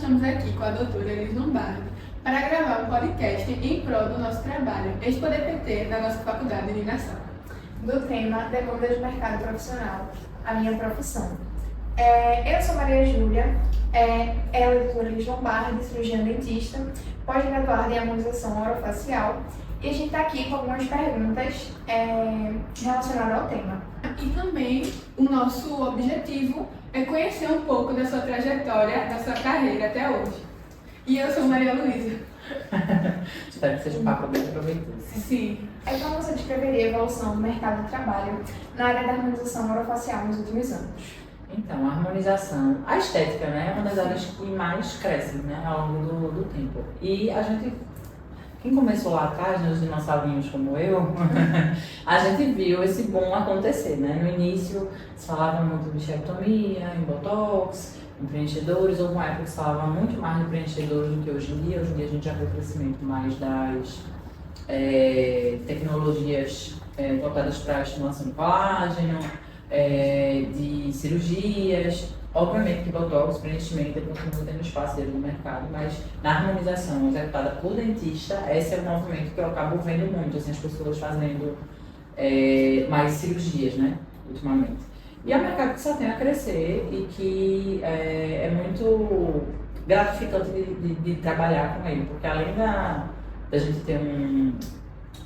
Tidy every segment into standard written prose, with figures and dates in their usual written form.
estamos aqui com a doutora Elis Lombardi para gravar um podcast em prol do nosso trabalho, ex-PDPT da nossa Faculdade de Iluminação. Do tema Demandas do Mercado Profissional, a minha profissão. Eu sou Maria Júlia, ela é a doutora Elis Lombardi, cirurgiã dentista, pós-graduada em harmonização orofacial, e a gente está aqui com algumas perguntas relacionadas ao tema. E também o nosso objetivo é conhecer um pouco da sua trajetória, da sua carreira até hoje. E eu sou Maria Luísa. Espero que seja um papo bem proveitoso. Sim. Como você descreveria a evolução do mercado de trabalho na área da harmonização orofacial nos últimos anos? Então, a harmonização, a estética, né, é uma das áreas que mais cresce, né, ao longo do tempo. E a gente, quem começou lá atrás, né, os dinossaurinhos como eu, a gente viu esse boom acontecer, né? No início se falava muito de bichectomia, em botox, em preenchedores. Houve uma época que se falava muito mais de preenchedores do que hoje em dia. Hoje em dia a gente já vê o crescimento mais das tecnologias voltadas para a estimulação do colágeno, de cirurgias. Obviamente que botox, preenchimento, continua tendo espaço dele no mercado, mas na harmonização executada por dentista, esse é o movimento que eu acabo vendo muito, assim, as pessoas fazendo mais cirurgias, né, ultimamente. E é um mercado que só tem a crescer e que é muito gratificante de trabalhar com ele, porque além da gente ter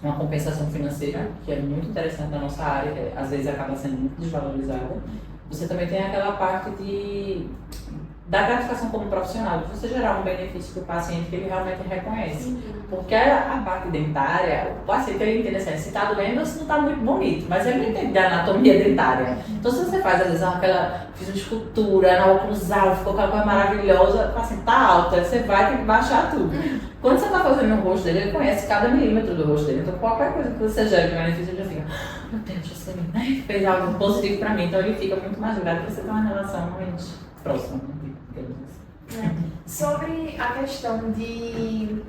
uma compensação financeira, que é muito interessante na nossa área, às vezes acaba sendo muito desvalorizada, você também tem aquela parte da gratificação como profissional, de você gerar um benefício para o paciente que ele realmente reconhece. Porque a parte dentária, o paciente ele entende assim, se está doendo ou se não está muito bonito, mas ele não entende da anatomia dentária. Então se você faz, às vezes, fiz uma escultura, na oclusal, ficou aquela coisa maravilhosa, o paciente está alta, você vai ter que baixar tudo. Quando você está fazendo no rosto dele, ele conhece cada milímetro do rosto dele, então qualquer coisa que você gere de benefício, ele já fica, meu Deus, você fez algo positivo para mim, então ele fica muito mais grato para você ter uma relação mais próxima. Sobre a questão de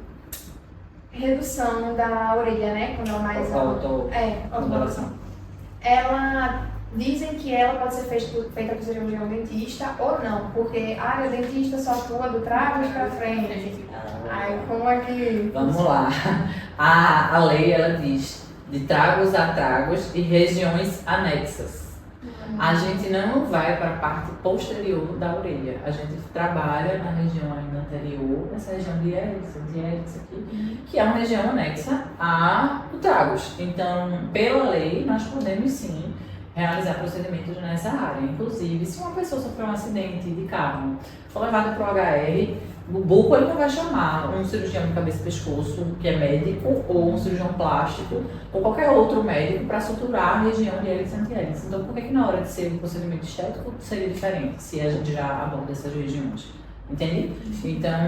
redução da orelha, né? Quando ela mais Automodação. Dizem que ela pode ser feita por cirurgião dentista ou não, porque a área dentista só atua do trás para frente. Aí como é que... Vamos lá. A lei, ela diz de tragos a tragos e regiões anexas. A gente não vai para a parte posterior da orelha. A gente trabalha na região ainda anterior, essa região de Erickson aqui, que é uma região anexa ao tragos. Então, pela lei, nós podemos sim realizar procedimentos nessa área. Inclusive, se uma pessoa sofreu um acidente de carro, for levado para o HR, o buco ele não vai chamar um cirurgião de cabeça e pescoço, que é médico, ou um cirurgião plástico, ou qualquer outro médico para suturar a região de Erickson e Erickson. Então, por que na hora de ser um procedimento estético seria diferente, se a gente já aborda essas regiões? Entende? Então,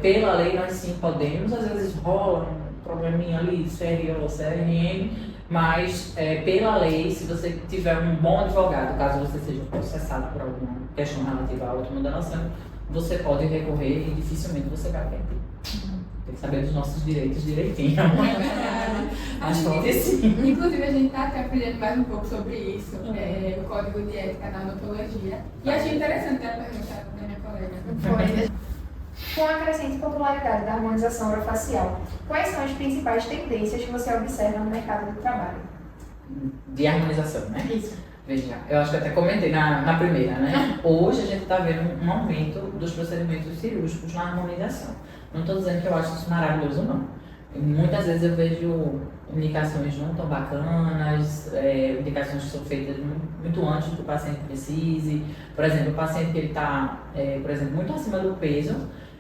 pela lei, nós sim podemos, às vezes rola um probleminha ali, CRO ou CRM, mas pela lei, se você tiver um bom advogado, caso você seja processado por alguma questão relativa à automodelação, você pode recorrer e dificilmente você vai perder. Tem que saber dos nossos direitos direitinho. Mas pode sim. Inclusive, a gente está até aprendendo mais um pouco sobre isso, o código de ética da odontologia. E achei interessante a pergunta da minha colega. Com a crescente popularidade da harmonização orofacial, quais são as principais tendências que você observa no mercado do trabalho? De harmonização, né? Isso. Veja, eu acho que até comentei na primeira, né? Hoje a gente está vendo um aumento dos procedimentos cirúrgicos na harmonização. Não estou dizendo que eu acho isso maravilhoso, não. Muitas vezes eu vejo indicações não tão bacanas, indicações que são feitas muito antes do que o paciente precise. Por exemplo, o paciente que ele está, muito acima do peso,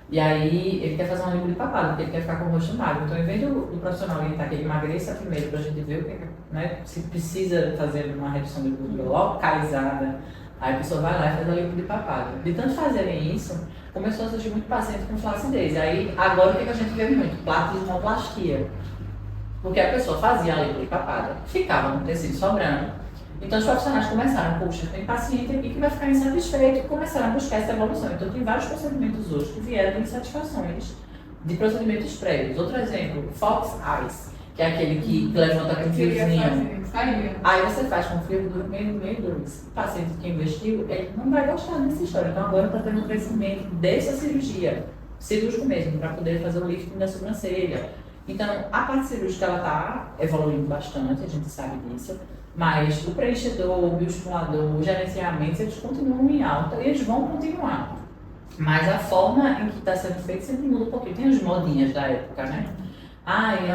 e aí ele quer fazer uma língua de papada, porque ele quer ficar com o rosto magro. Então, em vez do profissional orientar que ele emagreça primeiro para a gente ver o que, né, se precisa fazer uma redução de gordura localizada, aí a pessoa vai lá e faz a língua de papada. De tanto fazerem isso, começou a surgir muito paciente com flacidez. Aí, agora o que a gente vê muito? Platismoplastia. Porque a pessoa fazia a língua de papada, ficava no tecido sobrando. Então, os profissionais começaram, puxa, tem paciente aqui que vai ficar insatisfeito, e começaram a buscar essa evolução. Então, tem vários procedimentos hoje que vieram de insatisfações de procedimentos prévios. Outro exemplo, Fox Eyes, que é aquele que levanta com Queria fiozinho. fazer, faria. Aí você faz com fio duro, meio duro. O paciente que investiu, ele não vai gostar dessa história. Então agora está tendo um crescimento dessa cirurgia, cirúrgico mesmo, para poder fazer o lifting da sobrancelha. Então a parte cirúrgica ela está evoluindo bastante, a gente sabe disso. Mas o preenchedor, o bioestimulador, o gerenciamento, eles continuam em alta e eles vão continuar. Mas a forma em que está sendo feito sempre muda um pouquinho. Tem as modinhas da época, né?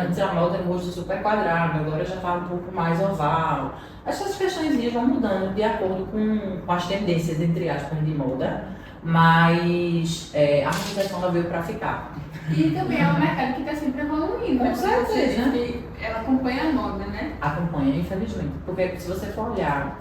Antes a moda era o rosto super quadrado, agora já está um pouco mais oval. Essas questões vão mudando de acordo com as tendências, entre aspas, de moda, mas a harmonização ela veio para ficar. E também é um mercado que está sempre evoluindo, né? Com certeza. Porque ela acompanha a moda, né? Acompanha, infelizmente. Porque se você for olhar,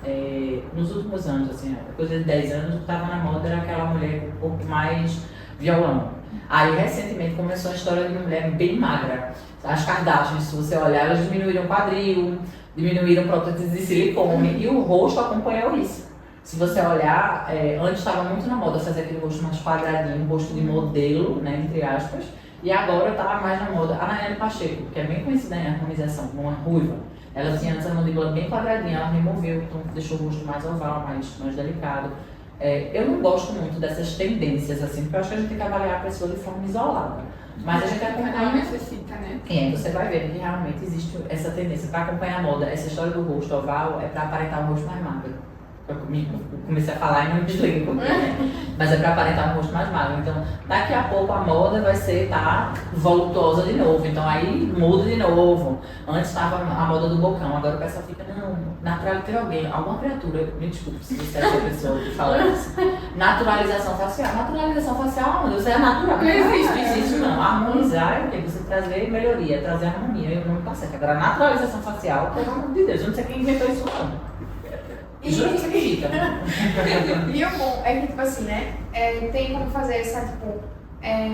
nos últimos anos, assim, coisa de 10 anos, o que estava na moda era aquela mulher com um pouco mais violão. Aí, recentemente, começou a história de uma mulher bem magra. As Kardashians, se você olhar, elas diminuíram o quadril, diminuíram próteses de silicone e o rosto acompanhou isso. Se você olhar, antes estava muito na moda fazer aquele rosto mais quadradinho, rosto de modelo, né, entre aspas, e agora está mais na moda a Nayane Pacheco, que é bem conhecida em harmonização, uma ruiva. Ela tinha antes a mandíbula bem quadradinha, ela removeu, então deixou o rosto mais oval, mais delicado. Eu não gosto muito dessas tendências, assim, porque eu acho que a gente tem que avaliar a pessoa de forma isolada. Mas a gente Cada um acompanha. necessita, né? Você vai ver que realmente existe essa tendência para acompanhar a moda. Essa história do rosto oval é para aparentar um rosto mais magro. Eu comecei a falar e não me desliguei um pouquinho, né? Mas é para aparentar um rosto mais magro. Então, daqui a pouco a moda vai ser voluptuosa de novo. Então, aí muda de novo. Antes estava a moda do bocão, agora o pessoal fica, não, natural, tem alguma criatura, me desculpe se você é essa pessoa que fala isso. Naturalização facial. Naturalização facial, meu Deus, é natural. Não existe não. Harmonizar é o quê? Você trazer melhoria, trazer harmonia, e o nome tá certo. Agora, naturalização facial, pelo amor de Deus, eu não sei quem inventou isso não. Juro que você acredita. E o bom é que, tipo assim, né? Tem como fazer essa, tipo,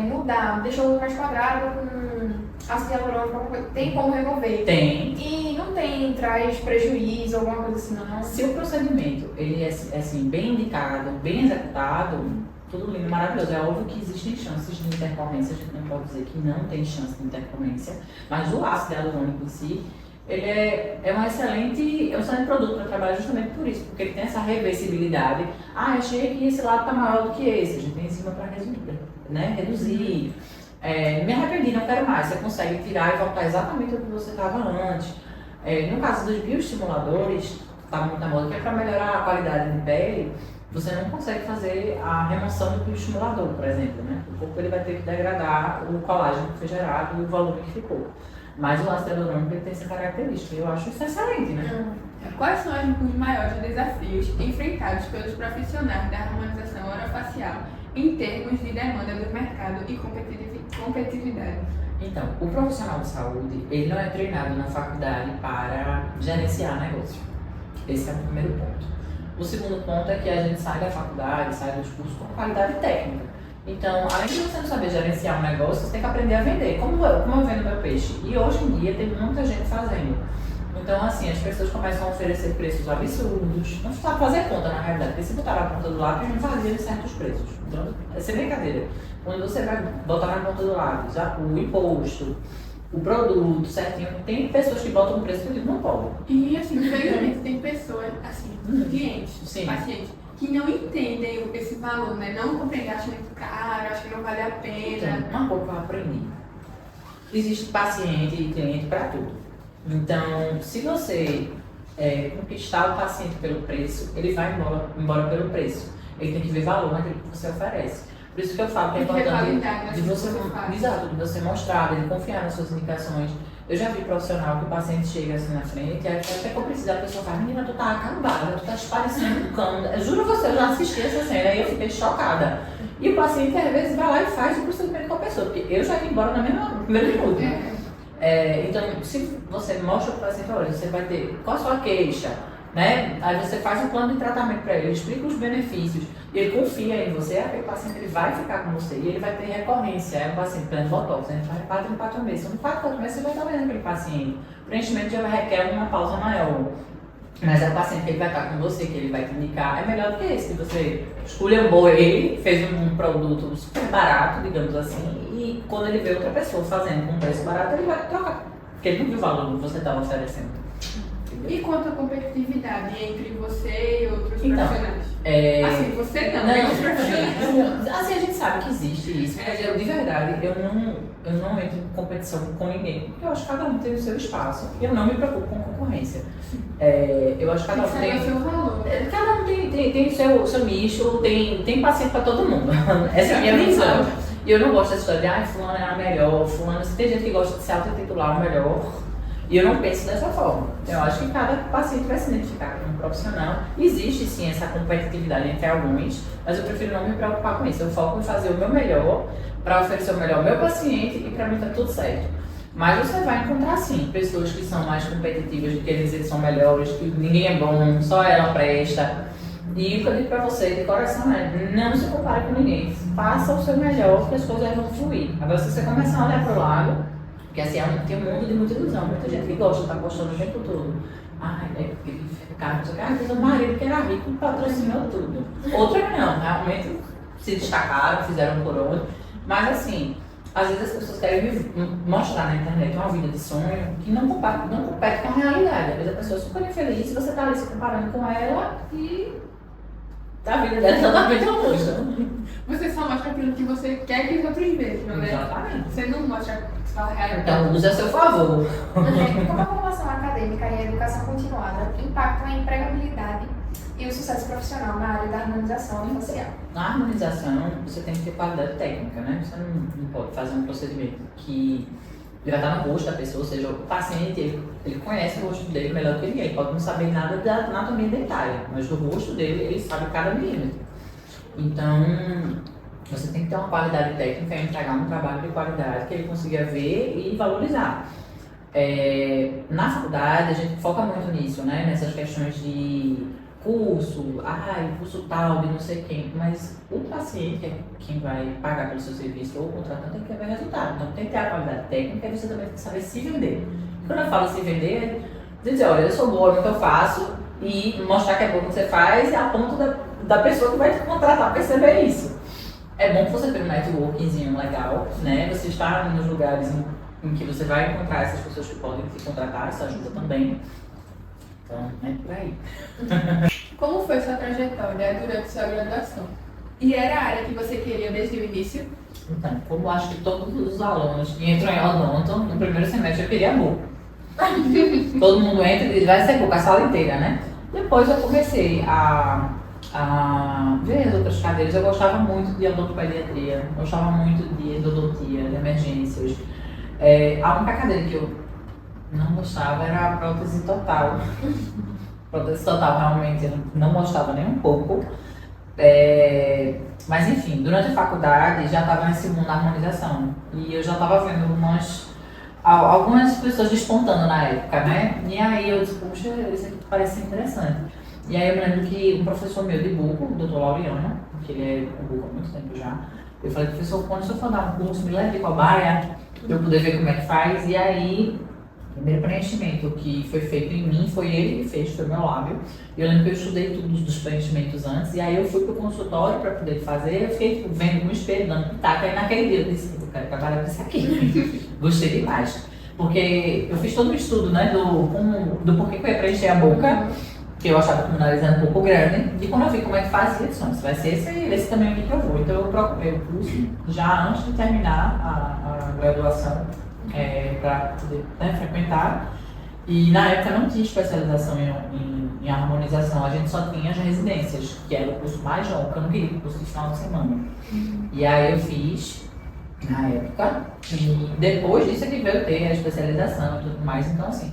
mudar, deixar o mais quadrado com ácido hialurônico, alguma coisa. Tem como remover. Tem. E não traz prejuízo, alguma coisa assim, não. Se o procedimento ele é assim, bem indicado, bem executado, tudo lindo, maravilhoso. É óbvio que existem chances de intercorrência, a gente não pode dizer que não tem chance de intercorrência, mas o ácido hialurônico em si, ele é um excelente produto para trabalhar justamente por isso, porque ele tem essa reversibilidade. Achei que esse lado está maior do que esse, a gente tem enzima para reduzir. Me arrependi, não quero mais. Você consegue tirar e voltar exatamente o que você estava antes. No caso dos bioestimuladores, está muito na moda, que é para melhorar a qualidade de pele, você não consegue fazer a remoção do bioestimulador, por exemplo, né? O corpo ele vai ter que degradar o colágeno que foi gerado e o volume que ficou. Mas o ácido hialurônico tem essa característica, eu acho isso excelente, né? Quais são os maiores desafios enfrentados pelos profissionais da harmonização orofacial em termos de demanda do mercado e competitividade? Então, o profissional de saúde, ele não é treinado na faculdade para gerenciar negócio. Esse é o primeiro ponto. O segundo ponto é que a gente sai da faculdade, sai dos cursos com qualidade técnica. Então, além de você não saber gerenciar um negócio, você tem que aprender a vender. Como eu vendo meu peixe. E hoje em dia tem muita gente fazendo. Então, assim, as pessoas começam a oferecer preços absurdos. Não sabe fazer conta, na realidade. Porque se botar na ponta do lápis, não fazia certos preços. Então, essa é brincadeira. Quando você vai botar na ponta do lápis o imposto, o produto certinho, tem pessoas que botam um preço que eu digo, não pode. E, assim, infelizmente, tem pessoas, assim, clientes, Sim. pacientes, que não entendem esse valor, né? Não compreendem, acham muito caro, acham que não vale a pena. Então, uma coisa que eu aprendi. Existe paciente e cliente para tudo. Então, se você conquistar o paciente pelo preço, ele vai embora pelo preço. Ele tem que ver valor naquilo que você oferece. Por isso que eu falo que é importante de você mostrar, de confiar nas suas indicações. Eu já vi profissional que o paciente chega assim na frente e até cumprida a pessoa fala, menina, tu tá acabada, tu tá parecendo um cão. Eu juro você, eu já assisti essa cena e eu fiquei chocada. E o paciente às vezes vai lá e faz o procedimento com a pessoa, porque eu já ia embora no primeiro minuto. Então, se você mostra para o paciente, olha, você vai ter, qual a sua queixa? Né? Aí você faz um plano de tratamento para ele, explica os benefícios, e ele confia em você, aquele paciente ele vai ficar com você e ele vai ter recorrência. É um paciente plano de botox, né? Faz 4 em 4 meses. São 4 meses você vai estar vendo aquele paciente. O preenchimento já requer uma pausa maior. Mas é o paciente que ele vai estar com você, que ele vai te indicar, é melhor do que esse, que você esculhambou ele, fez um produto super barato, digamos assim, e quando ele vê outra pessoa fazendo com um preço barato, ele vai trocar. Porque ele não viu o valor que você estava oferecendo. E quanto à competitividade entre você e outros Então, profissionais? Assim, você não, Não, e outros profissionais. assim, a gente sabe que existe isso, mas eu, de verdade, eu não entro em competição com ninguém, porque eu acho que cada um tem o seu espaço e eu não me preocupo com concorrência. Eu acho que cada um Tem que saber o seu valor. Cada um tem o seu nicho, tem paciente para todo mundo. Essa é a minha visão. E eu não gosto dessa história de, fulano é a melhor, fulano, se tem gente que gosta de se autotitular o melhor. E eu não penso dessa forma. Eu acho que cada paciente vai se identificar como um profissional. Existe sim essa competitividade entre alguns, mas eu prefiro não me preocupar com isso. Eu foco em fazer o meu melhor para oferecer o melhor ao meu paciente e para mim tá tudo certo. Mas você vai encontrar sim pessoas que são mais competitivas, de querer dizer que são melhores, que ninguém é bom, só ela presta. E o que eu digo para você de coração é: não se compare com ninguém. Faça o seu melhor que as coisas vão fluir. Agora, se você começar a olhar para o lado, porque assim, tem um mundo de muita ilusão, muita gente que gosta de estar postando o tempo todo. Ai, o cara diz, o marido que era rico patrocinou tudo. Outra não, realmente se destacaram, fizeram por onde. Mas assim, às vezes as pessoas querem mostrar na internet uma vida de sonho que não compete com a realidade. Às vezes a pessoa é super infeliz e você está ali se comparando com ela e a vida dela é totalmente oposta. Você só mostra aquilo que você quer que os outros vejam, né? Exatamente. Você não mostra só a realidade. Então, use a seu favor. Como a formação acadêmica e a educação continuada impactam a empregabilidade e o sucesso profissional na área da harmonização facial? Na harmonização, você tem que ter qualidade técnica, né? Você não pode fazer um procedimento que vai estar no rosto da pessoa, ou seja, o paciente, ele conhece o rosto dele melhor do que ninguém. Ele pode não saber nada da anatomia dentária, mas do rosto dele, ele sabe cada milímetro. Então, você tem que ter uma qualidade técnica e entregar um trabalho de qualidade que ele consiga ver e valorizar. Na faculdade, a gente foca muito nisso, né? Nessas questões de curso tal, de não sei quem, mas o paciente, que é quem vai pagar pelo seu serviço, ou o contratante, tem que ver resultado. Então, tem que ter a qualidade técnica e você também tem que saber se vender. Quando eu falo se vender, é dizer, olha, eu sou boa no que eu faço e mostrar que é bom no que você faz a ponto da pessoa que vai te contratar perceber isso. É bom que você tenha um networkingzinho legal, né? Você está nos lugares em que você vai encontrar essas pessoas que podem te contratar, isso ajuda também. Então, é por aí. Como foi sua trajetória durante sua graduação? E era a área que você queria desde o início? Então, como acho que todos os alunos que entram em odonto, no primeiro semestre eu queria boca. Todo mundo entra e diz, vai ser boca a sala inteira, né? Depois eu comecei a ver as outras cadeiras. Eu gostava muito de odontopediatria, gostava muito de endodontia, de emergências. A única cadeira que eu não gostava era a prótese total. Prótese total realmente eu não gostava nem um pouco. Mas enfim, durante a faculdade já estava nesse mundo da harmonização. E eu já estava vendo algumas pessoas despontando na época, né? E aí eu disse, puxa, isso aqui parece interessante. E aí eu me lembro que um professor meu de buco, o Dr. Laureano, que ele é com buco há muito tempo já, eu falei, professor, quando o senhor for dar um curso, me leve de cobaia, pra eu poder ver como é que faz. E aí, o primeiro preenchimento que foi feito em mim, foi ele que fez, foi meu lábio. E eu lembro que eu estudei tudo dos preenchimentos antes, e aí eu fui pro consultório para poder fazer, eu fiquei tipo, vendo no espelho, dando pitaco. Aí naquele dia eu disse, eu quero trabalhar com isso aqui. Gostei demais. Porque eu fiz todo um estudo, né, do porquê que eu ia preencher a boca, que eu achava que o meu nariz era um pouco grande, e quando eu vi como é que fazia, eu disse, não, vai ser esse também aqui que eu vou. Então eu procurei o curso já antes de terminar a graduação, para poder, né, frequentar. E na época não tinha especialização em harmonização, a gente só tinha as residências, que era o curso mais longo, porque eu não queria o curso de final de semana. E aí eu fiz na época, e depois disso é que veio ter a especialização e tudo mais. Então assim,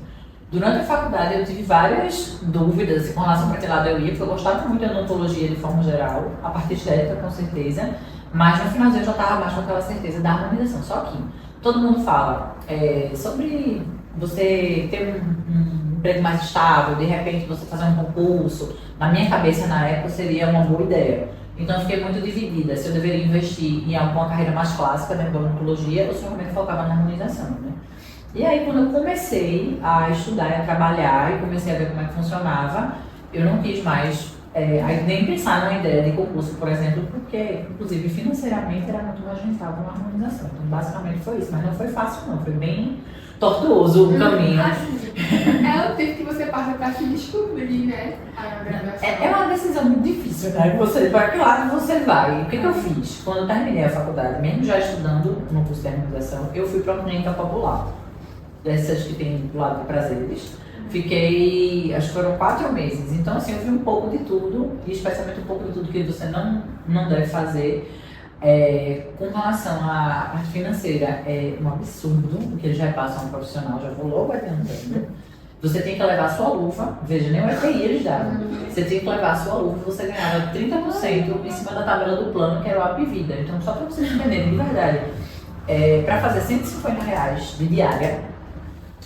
durante a faculdade eu tive várias dúvidas com relação para que lado eu ia, porque eu gostava muito de odontologia de forma geral, a parte estética com certeza, mas no finalzinho eu já estava mais com aquela certeza da harmonização. Só que todo mundo fala sobre você ter um emprego mais estável, de repente você fazer um concurso. Na minha cabeça na época seria uma boa ideia. Então eu fiquei muito dividida se eu deveria investir em alguma carreira mais clássica dentro da odontologia ou se eu realmente focava na harmonização, né? E aí quando eu comecei a estudar e a trabalhar e comecei a ver como é que funcionava, eu não quis mais aí nem pensar numa ideia de concurso, por exemplo, porque, inclusive, financeiramente era muito mais rentável uma harmonização. Então, basicamente foi isso, mas não foi fácil não, foi bem tortuoso o caminho. Assim, é o tempo que você passa para se descobrir, né? A graduação. É uma decisão muito difícil, né? Você, para que lado você vai? O que eu fiz? Quando eu terminei a faculdade, mesmo já estudando no curso de harmonização, eu fui para a clínica popular, dessas que tem do lado de Prazeres. Fiquei, acho que foram 4 meses. Então, assim, eu vi um pouco de tudo, e especialmente um pouco de tudo que você não deve fazer. Com relação à parte financeira, é um absurdo o que eles repassam a um profissional, já vou logo adiantando. Você tem que levar a sua luva, veja, nem o EPI eles davam. Você tinha que levar a sua luva, você ganhava 30% em cima da tabela do plano, que era o AP Vida. Então, só para vocês entenderem, de verdade, para fazer R$ 150 de diária,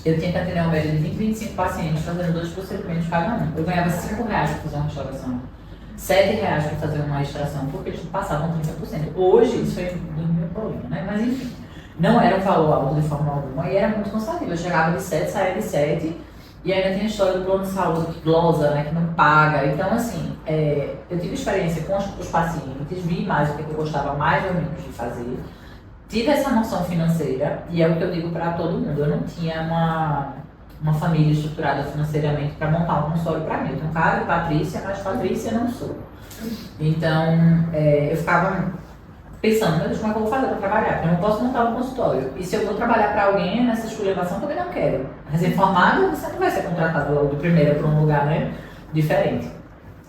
eu tinha que atender uma média de 25 pacientes, fazendo 2 procedimentos cada um. Eu ganhava R$ 5 para fazer uma restauração, R$ 7 para fazer uma extração, porque eles passavam 30%. Hoje, isso é do meu problema, né? Mas enfim, não era um valor alto de forma alguma e era muito cansativo. Eu chegava de 7, saía de 7, e ainda tem a história do plano de saúde que glosa, né? Que não paga. Então, assim, eu tive experiência com os pacientes, vi mais o que eu gostava mais ou menos de fazer. Tive essa noção financeira, e é o que eu digo para todo mundo. Eu não tinha uma família estruturada financeiramente para montar um consultório para mim. Eu tenho cara de Patrícia, mas Patrícia não sou. Então, eu ficava pensando, meu Deus, como é que eu vou fazer para trabalhar? Porque eu não posso montar um consultório. E se eu vou trabalhar para alguém nessa escolhevação, também não quero. Recém-formado, você não vai ser contratado logo de primeira para um lugar, né, diferente.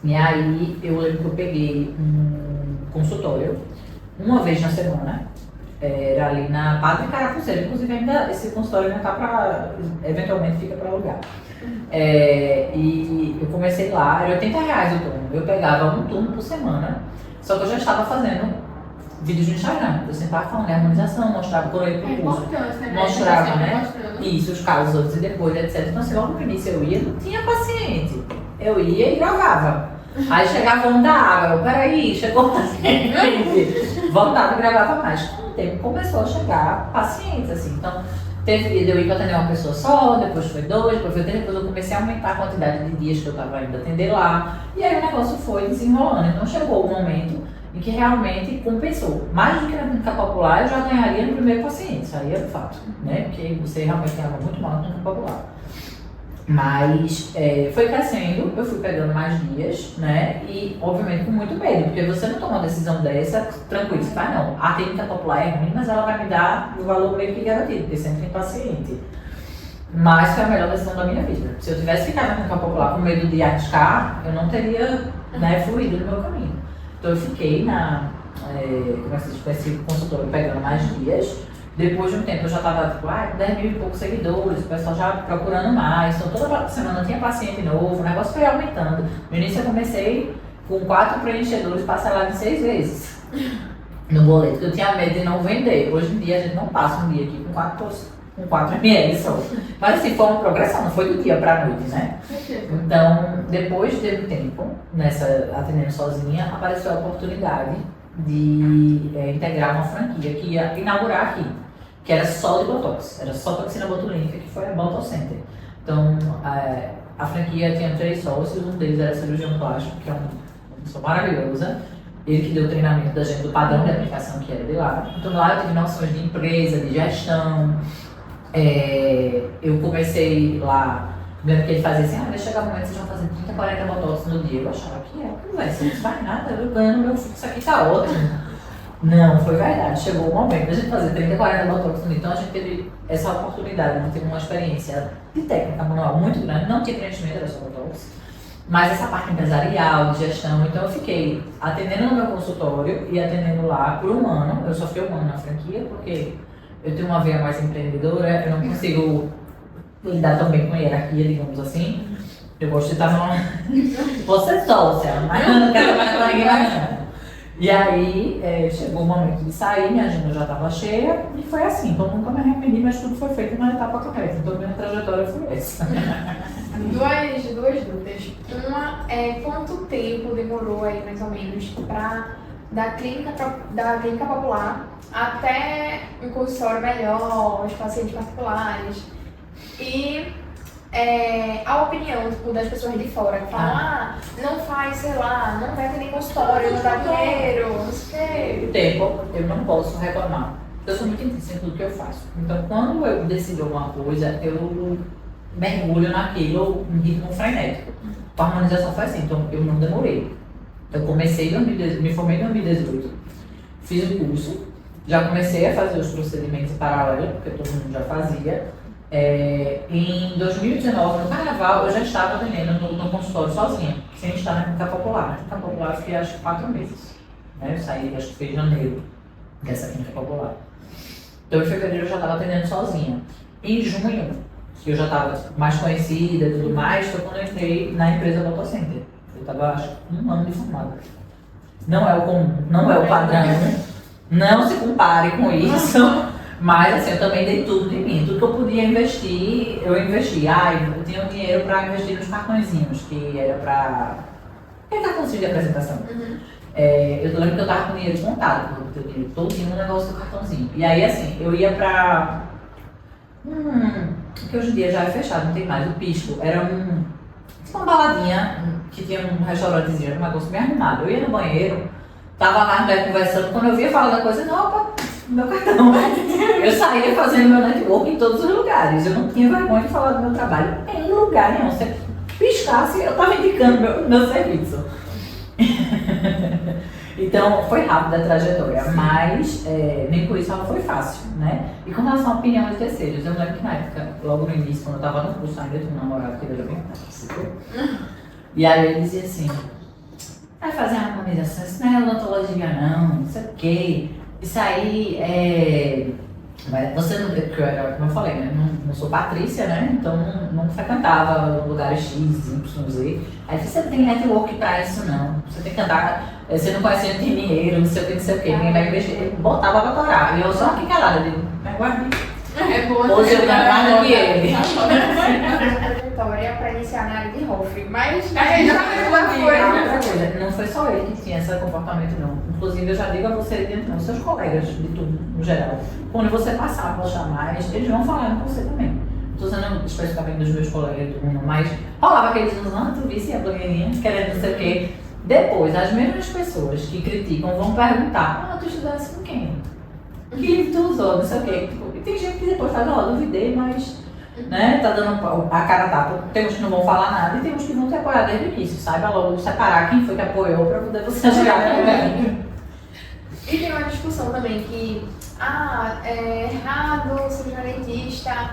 E aí, eu lembro que eu peguei um consultório uma vez na semana. Era ali na Padre Carapuceira, inclusive ainda esse consultório ainda tá para, eventualmente fica para alugar. E eu comecei lá, era R$ 80 o turno. Eu pegava um turno por semana, só que eu já estava fazendo vídeos no Instagram. Eu sempre estava falando de harmonização, mostrava por aí pro curso. Mostrava, né? Isso, os casos antes e depois, etc. Então, assim, logo no início eu ia, não tinha paciente. Eu ia e gravava. Aí chegava um da água, peraí, chegou paciente. Voltava e gravava mais. Com o tempo começou a chegar pacientes, assim. Então, teve dia de eu ir para atender uma pessoa só, depois foi 2, depois foi 3, depois eu comecei a aumentar a quantidade de dias que eu estava indo atender lá. E aí o negócio foi desenrolando. Então, chegou o momento em que realmente compensou. Mais do que na clínica popular, eu já ganharia no primeiro paciente. Isso aí é um fato, né? Porque você realmente ganhava muito mal na clínica popular. Mas foi crescendo, eu fui pegando mais dias, né? E obviamente com muito medo, porque você não toma uma decisão dessa tranquilo, você faz não. A clínica popular é ruim, mas ela vai me dar o valor meio que garantido, porque sempre tem paciente. Mas foi a melhor decisão da minha vida. Se eu tivesse ficado na clínica popular com medo de arriscar, eu não teria, né, fluído no meu caminho. Então eu fiquei com esse consultório pegando mais dias. Depois de um tempo eu já estava tipo, 10 mil e poucos seguidores, o pessoal já procurando mais. Então toda semana tinha paciente novo, o negócio foi aumentando. No início eu comecei com 4 preenchedores parcelados em 6 vezes no boleto, porque eu tinha medo de não vender. Hoje em dia a gente não passa um dia aqui com 4 ml só. Mas assim, foi uma progressão, não foi do dia para a noite, né? Então, depois de um tempo, atendendo sozinha, apareceu a oportunidade de integrar uma franquia que ia inaugurar aqui, que era só de Botox, era só toxina botulínica, que foi a Botox Center. Então, a franquia tinha 3 sócios, um deles era cirurgião plástico, que é uma pessoa maravilhosa, ele que deu o treinamento da gente do padrão de aplicação que era de lá. Então, lá eu tive noções de empresa, de gestão. Eu comecei lá, lembro que ele fazia assim, vai chegar um momento que vocês vão fazer 30, 40 botox no dia. Eu achava que conversa, não faz nada, eu ganho meu fluxo aqui, tá ótimo. Não, foi verdade. Chegou o momento da gente fazer 30, 40 botox no dia. Então a gente teve essa oportunidade de ter uma experiência de técnica manual muito grande. Não tinha preenchimento, era só botox. Mas essa parte empresarial, de gestão, então eu fiquei atendendo no meu consultório e atendendo lá por 1 ano. Eu só fiquei 1 ano na franquia, porque eu tenho uma veia mais empreendedora, eu não consigo lidar tão bem com a hierarquia, digamos assim. Eu gosto de estar numa... Você sócia, mas eu não quero trabalhar com ninguém mais. E aí, chegou o momento de sair, minha agenda já estava cheia, e foi assim. Então, nunca me arrependi, mas tudo foi feito na etapa correta. Então, minha trajetória foi essa. Duas dúvidas. Uma é quanto tempo demorou aí, mais ou menos, da clínica popular até um consultório melhor, os pacientes particulares. E a opinião tipo, das pessoas de fora, que falam, não faz, sei lá, não vai ter nem consultório, não dá dinheiro, não sei o quê. O tempo, eu não posso reclamar. Eu sou muito intensa em tudo que eu faço. Então, quando eu decido alguma coisa, eu mergulho naquilo, um ritmo frenético. A harmonização foi assim, então eu não demorei. Eu comecei em 2018, me formei em 2018, fiz o curso, já comecei a fazer os procedimentos em paralelo, porque todo mundo já fazia. Em 2019, no carnaval, eu já estava atendendo no consultório sozinha, sem estar na clínica popular. Na clínica popular eu fiquei acho que 4 meses. Né? Eu saí, acho que foi em janeiro dessa clínica popular. Então em fevereiro eu já estava atendendo sozinha. Em junho, que eu já estava mais conhecida e tudo mais, foi quando eu entrei na empresa Doutor Center. Eu estava, acho que, 1 ano de formada. Não é o comum, não é o padrão, não se compare com isso. Mas assim, eu também dei tudo de mim, tudo que eu podia investir, eu investi. Eu tinha um dinheiro para investir nos cartõezinhos, que era para... É cartãozinho de apresentação. Eu lembro que eu tava com dinheiro contado, porque eu tinha todinho no negócio do cartãozinho. E aí assim, eu ia pra... que hoje em dia já é fechado, não tem mais, o Pisco. Era uma baladinha, que tinha um restaurantezinho, um negócio bem arrumado. Eu ia no banheiro, tava lá conversando, quando eu via falar da coisa, não, opa, meu cartão. Eu saía fazendo meu network em todos os lugares. Eu não tinha vergonha de falar do meu trabalho em lugar nenhum. Se piscasse, eu estava indicando meu serviço. Então, foi rápida a trajetória, mas nem por isso ela foi fácil, né? E com relação à opinião de terceiros, eu lembro que na época, logo no início, quando eu estava no curso ainda, eu tinha um namorado que ele era bem prático. E aí ele dizia assim, vai fazer uma harmonização, isso não é odontologia não sei o quê. Isso aí você não, porque como eu falei, né? Não sou Patrícia, né? Então não frequentava lugares X, Y, Z. Aí você não tem network pra isso não. Você tem que andar, você não conhece, não tem dinheiro, não sei o que, ninguém vai investir. Ele botava pra torar. E eu só aqui calada, eu digo, mas guardei. É boa. Hoje eu ganho mais do que ele. Trajetória para iniciar na área de Hoff, mas já outra coisa, não foi só ele que tinha esse comportamento não. Inclusive eu já digo a você dentro dos seus colegas de tudo, no geral. Quando você passar a gostar mais, eles vão falar com você também. Estou usando especificamente dos meus colegas do mundo, mas rolava aqueles tu visse a blogueirinha, querendo não sei o quê. Depois, as mesmas pessoas que criticam vão perguntar, tu estudasse com quem? Que livro tu usou, não sei o quê. E tem gente que depois fala, duvidei, mas né, tá dando a cara a tapa. Tem uns que não vão falar nada e tem uns que vão te apoiar desde o início. Saiba logo separar quem foi que apoiou para poder você chegar também. E tem uma discussão também que é errado ser dentista,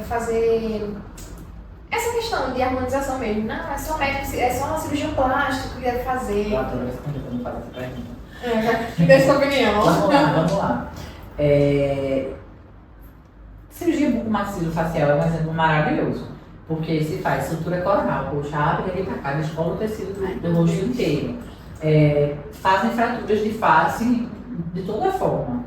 fazer essa questão de harmonização mesmo. Não, é só médico, é só uma cirurgia plástica que deve fazer. Eu adoro quando eu faço essa pergunta. Dê sua opinião. Vamos lá. Cirurgia bucomaxilofacial é um exemplo maravilhoso, porque se faz sutura coronal, puxa, abre ali pra cá, descola o tecido do rosto inteiro. Fazem fraturas de face de toda forma.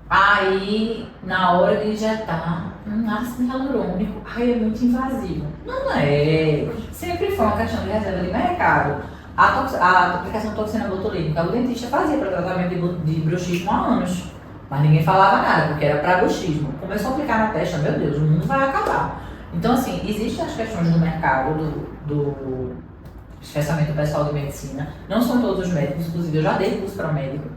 Aí, na hora de injetar um ácido hialurônico, é muito invasivo. Não é. Sempre foi uma questão de reserva de mercado. A aplicação de toxina botulínica, o dentista fazia para tratamento de bruxismo há anos, mas ninguém falava nada, porque era para bruxismo. Começou a aplicar na testa, meu Deus, o mundo vai acabar. Então, assim, existem as questões do mercado, especialmente o pessoal de medicina. Não são todos os médicos, inclusive eu já dei curso para médico.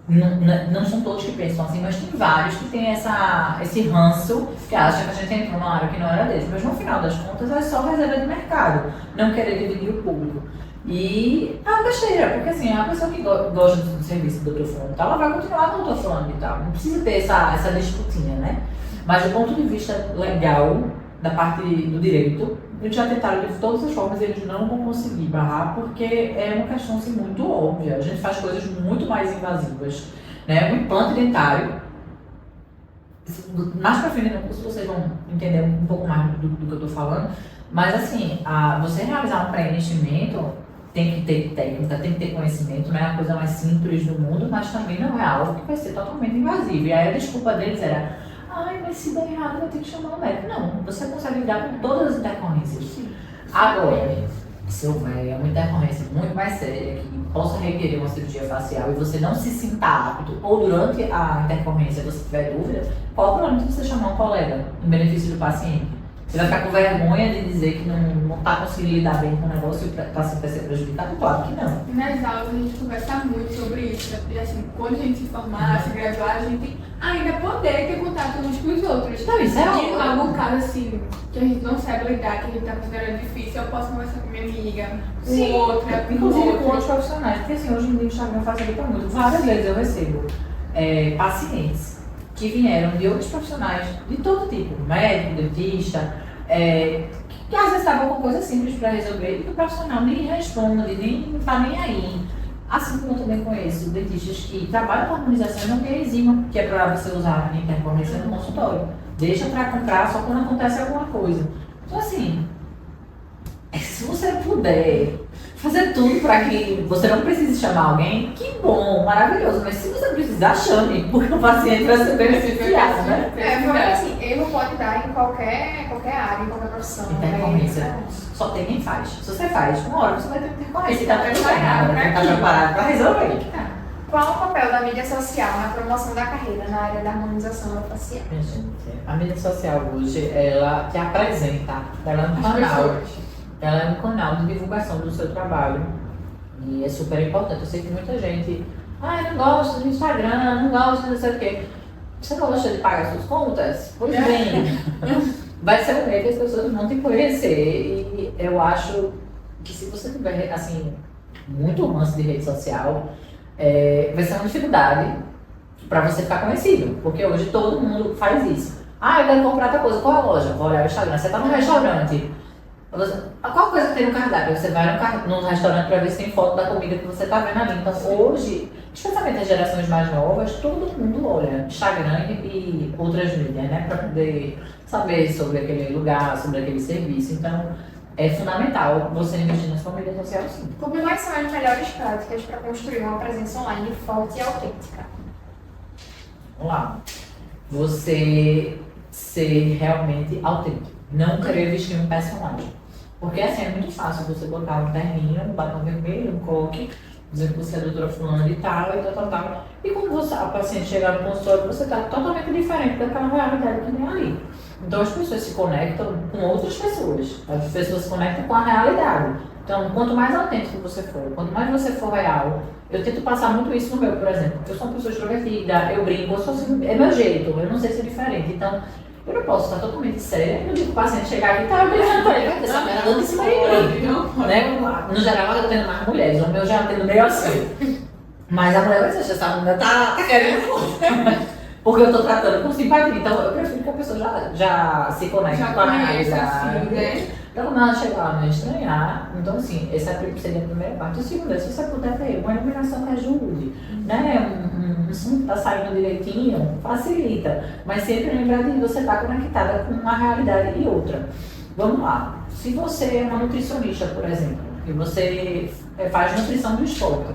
Não são todos que pensam assim, mas tem vários que têm esse ranço, que acham que a gente entrou numa área que não era deles. Mas no final das contas é só reserva de mercado, não querer dividir o público. E é uma besteira, porque assim, a pessoa que gosta do serviço do Dr. Fulano, ela vai continuar no Dr. Fulano e tal. Não precisa ter essa disputinha, né? Mas do ponto de vista legal, da parte do direito, eles já tentaram de todas as formas e eles não vão conseguir barrar, porque é uma questão assim, muito óbvia. A gente faz coisas muito mais invasivas, né? O implante dentário, mais pra frente no curso vocês vão entender um pouco mais do que eu tô falando, mas assim, você realizar um preenchimento tem que ter técnica, tem que ter conhecimento, não é a coisa mais simples do mundo, mas também não é algo que vai ser totalmente invasivo. E aí a desculpa deles era, mas se der errado vai ter que chamar o médico. Não, você consegue lidar com todas as intercorrências. Agora, se houver uma intercorrência muito mais séria, que possa requerer uma cirurgia facial e você não se sinta apto, ou durante a intercorrência você tiver dúvida, qual o problema de você chamar um colega em benefício do paciente? Você vai ficar com vergonha de dizer que não tá conseguindo lidar bem com o negócio e tá se ser prejudicado? Claro que não. E nas aulas a gente conversa muito sobre isso. E assim, quando a gente se formar, se graduar, a gente ainda poder ter contato uns com os outros. Não, isso é De ótimo. algum caso assim, que a gente não sabe lidar, que a gente tá considerando difícil, eu posso conversar com minha amiga, com Sim, outra, com inclusive com outra. outros profissionais, porque assim, hoje em dia o Instagram facilita muito. Várias vezes eu recebo pacientes que vieram de outros profissionais, de todo tipo, médico, dentista, que às vezes estavam com coisa simples para resolver e que o profissional nem responde, nem tá nem aí. Assim como eu também conheço dentistas que trabalham com harmonização e não tem enzima, que é para você usar a intercorrência no consultório. Deixa para comprar só quando acontece alguma coisa. Então assim, se você puder fazer tudo para que você não precise chamar alguém, que bom, maravilhoso. Mas se você precisar, chame, porque o paciente vai ser beneficiado, né? Porque assim, erro pode dar em qualquer área, em qualquer profissão. Intercorrência. Só tem quem faz. Se você faz, uma hora você vai ter intercorrência. Tá preparado pra aquilo. preparado para resolver. Qual o papel da mídia social na promoção da carreira na área da harmonização orofacial? Minha gente, a mídia social hoje, ela te apresenta, ela é um As canal. pessoas. Ela é um canal de divulgação do seu trabalho e é super importante. Eu sei que muita gente, não gosta do Instagram, não gosta de não sei o quê. Você não gosta de pagar suas contas? Pois bem, vai ser um meio que as pessoas vão te conhecer e eu acho que se você tiver, assim, muito romance de rede social, vai ser uma dificuldade para você ficar conhecido, porque hoje todo mundo faz isso. Eu quero comprar outra coisa, qual é a loja? Vou olhar o Instagram, você tá no restaurante. Qual coisa que tem no cardápio? Você vai no restaurante para ver se tem foto da comida que você está vendo ali. Então hoje, especialmente as gerações mais novas, todo mundo olha Instagram e outras mídias, né? Para poder saber sobre aquele lugar, sobre aquele serviço. Então é fundamental você investir na sua mídia social, sim. Quais são as melhores práticas para construir uma presença online forte e autêntica? Vamos lá. Você ser realmente autêntico. Não querer vestir um personagem. Porque assim, é muito fácil você botar um terninho, um batom vermelho, um coque, dizer que você é a doutora fulana de tal e tal. E quando a paciente chegar no consultório, você está totalmente diferente daquela realidade que tem ali. Então as pessoas se conectam com outras pessoas. As pessoas se conectam com a realidade. Então, quanto mais autêntico você for, quanto mais você for real, eu tento passar muito isso no meu, por exemplo. Eu sou uma pessoa extrovertida, eu brinco, eu sou assim, é meu jeito, eu não sei ser diferente. Então, eu não posso estar totalmente séria. Eu digo para o paciente chegar aqui e tá brincando com ele, vai ter essa merda dando em cima de mim. Né? No geral, eu atendo mais mulheres, o meu já atendo meio assim. Mas a mulher vai dizer, essa mulher tá querendo. Porque eu tô tratando com simpatia. Então, eu prefiro que a pessoa já se conecte com a conhece, realidade. assim, né? Então, quando ela chegar lá, não estranhar. Então, assim, essa seria a primeira parte. A segunda, se você puder ter uma iluminação que ajude, né? Um som que tá saindo direitinho, facilita. Mas sempre lembrar de você estar conectada com uma realidade e outra. Vamos lá. Se você é uma nutricionista, por exemplo, e você faz nutrição do esporte,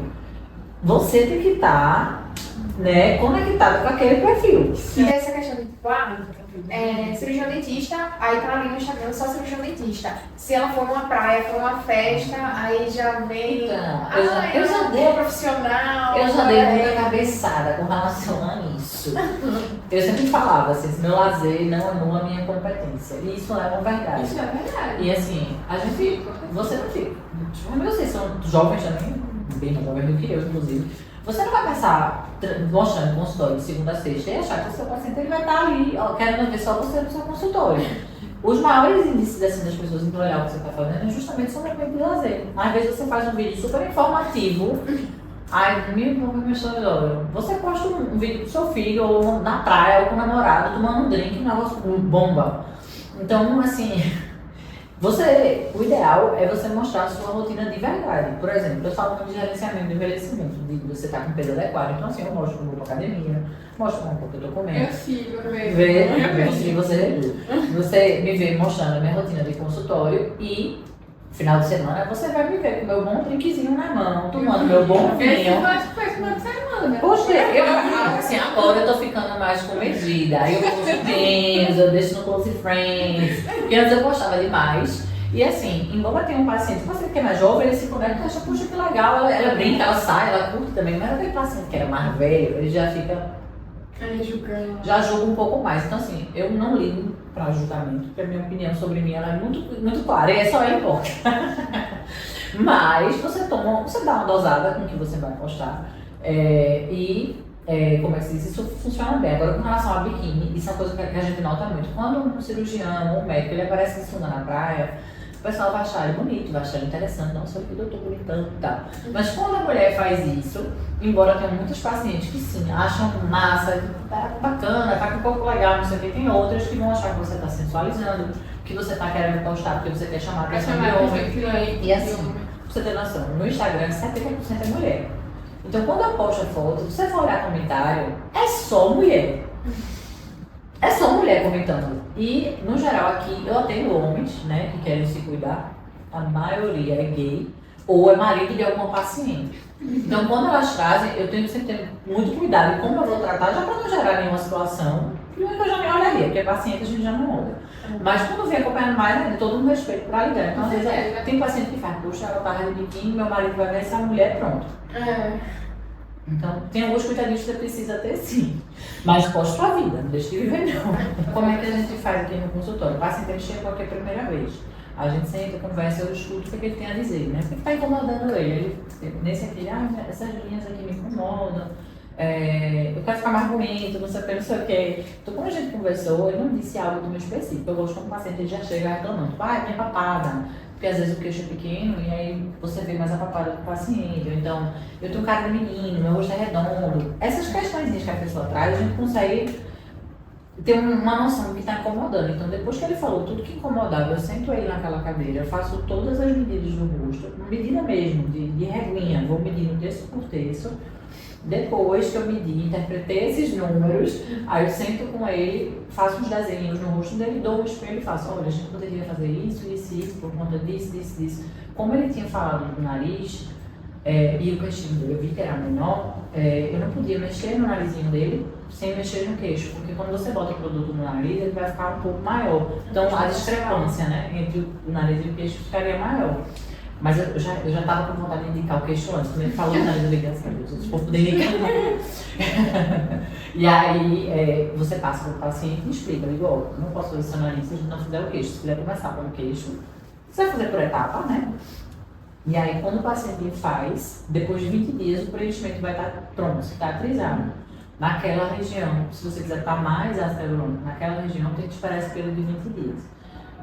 você tem que estar, né, conectada com aquele perfil. E essa questão de tipo, cirurgião dentista, aí tá ali no Instagram só cirurgião dentista. Se ela for numa praia, for numa festa, aí já vem. Então, eu já dei profissional. Eu já dei muita cabeçada com relação a isso. Eu sempre falava assim, meu lazer não anula a minha competência. E isso é uma verdade. Isso é verdade. E assim, você não fica. Tipo, vocês são jovens também, bem mais jovens do que eu, inclusive. Você não vai passar mostrando consultório de segunda a sexta e achar que o seu paciente ele vai estar ali, querendo ver só você no seu consultório. Os maiores índices assim, das pessoas em olhar o que você está fazendo é justamente sobre o momento de lazer. Às vezes você faz um vídeo super informativo, você posta um vídeo com seu filho, ou na praia, ou com o namorado, tomando um drink, um negócio bomba. Então, assim, o ideal é você mostrar a sua rotina de verdade. Por exemplo, eu falo de gerenciamento do envelhecimento, de você estar com peso adequado. Então, assim, eu mostro como eu vou pra academia, mostro como que eu tô comendo. Eu sigo mesmo. Você me vê mostrando a minha rotina de consultório e final de semana você vai me ver com meu bom drinkzinho na mão, tomando meu bom vinho. Eu acho que foi final de semana. Poxa, assim, agora eu tô ficando mais comedida. Aí eu posto menos, eu deixo no Close Friends. Porque antes eu postava demais. E assim, embora tenha um paciente que é mais jovem, ele se conecta e acha, puxa, que legal. Ela brinca, ela sai, ela curte também. Mas aquele paciente que era mais velho, ele já fica Julgando. Já julgo um pouco mais. Então, assim, eu não ligo para julgamento, porque a minha opinião sobre mim ela é muito clara, e é só ela importa. Mas você dá uma dosada com o que você vai postar. Como é que se diz? Isso funciona bem. Agora, com relação a biquíni, isso é uma coisa que a gente nota muito. Quando um cirurgião ou um médico ele aparece de sunga na praia, o pessoal vai achar ele bonito, vai achar ele interessante, não sei o que, doutor bonitão e tal. Mas quando a mulher faz isso, embora tenha muitos pacientes que sim, acham massa, tá bacana, tá com um pouco legal, não sei o que, tem outras que vão achar que você está sensualizando, que você está querendo postar porque você quer chamar a atenção de homem. E assim, pra você ter noção, no Instagram 70% é mulher. Então quando eu posto a foto, se você for olhar comentário, é só mulher. É só mulher comentando. E, no geral, aqui eu atendo homens, né, que querem se cuidar. A maioria é gay ou é marido de alguma paciente. Então, quando elas trazem, eu tenho que sempre ter muito cuidado em como eu vou tratar, já para não gerar nenhuma situação. Primeiro que eu já nem olharia, porque paciente a gente já não olha. Mas quando vem acompanhando mais, é de todo um respeito para ligar. Então, às vezes, tem paciente que faz, poxa, ela tava de biquíni, meu marido vai ver essa mulher, pronto. Então, tem alguns cuidadinhos que você precisa ter sim. Mas posto a vida, não deixa de viver não. Como é que a gente faz aqui no consultório? O paciente chega qualquer primeira vez. A gente senta, conversa, eu escuto o que ele tem a dizer, né? O que está incomodando ele? Nesse aqui, essas linhas aqui me incomodam. Eu quero ficar mais bonito, não sei o que. Então, quando a gente conversou, ele não disse algo do meu específico. Eu gosto quando o paciente já chega reclamando. Minha papada. Porque às vezes o queixo é pequeno e aí você vê mais a papada do paciente. Então, eu tenho cara de menino, meu rosto é redondo. Essas questões que a pessoa traz, a gente consegue ter uma noção do que está incomodando. Então, depois que ele falou tudo que incomodava, eu sento ele naquela cadeira, eu faço todas as medidas do rosto, medida mesmo, de reguinha, vou medindo terço por terço. Depois que eu medi, interpretei esses números, aí eu sento com ele, faço uns desenhos no rosto dele, dou um espelho e faço, olha, a gente poderia fazer isso, por conta disso. Como ele tinha falado do nariz, e o queixinho dele, eu vi que era menor, eu não podia mexer no narizinho dele sem mexer no queixo, porque quando você bota o produto no nariz, ele vai ficar um pouco maior. Então a discrepância, né, entre o nariz e o queixo ficaria maior. Mas eu já estava com vontade de indicar o queixo antes, quando ele falou na ligação, se for poder indicar. E aí você passa para o paciente e explica, digo, ó, não posso fazer seu nariz se a gente não fizer o queixo. Se quiser começar pelo queixo, você vai fazer por etapa, né? E aí quando o paciente faz, depois de 20 dias o preenchimento vai estar pronto, cicatrizado. Naquela região, se você quiser estar mais ácido hialurônico, naquela região tem que esperar esse período de 20 dias.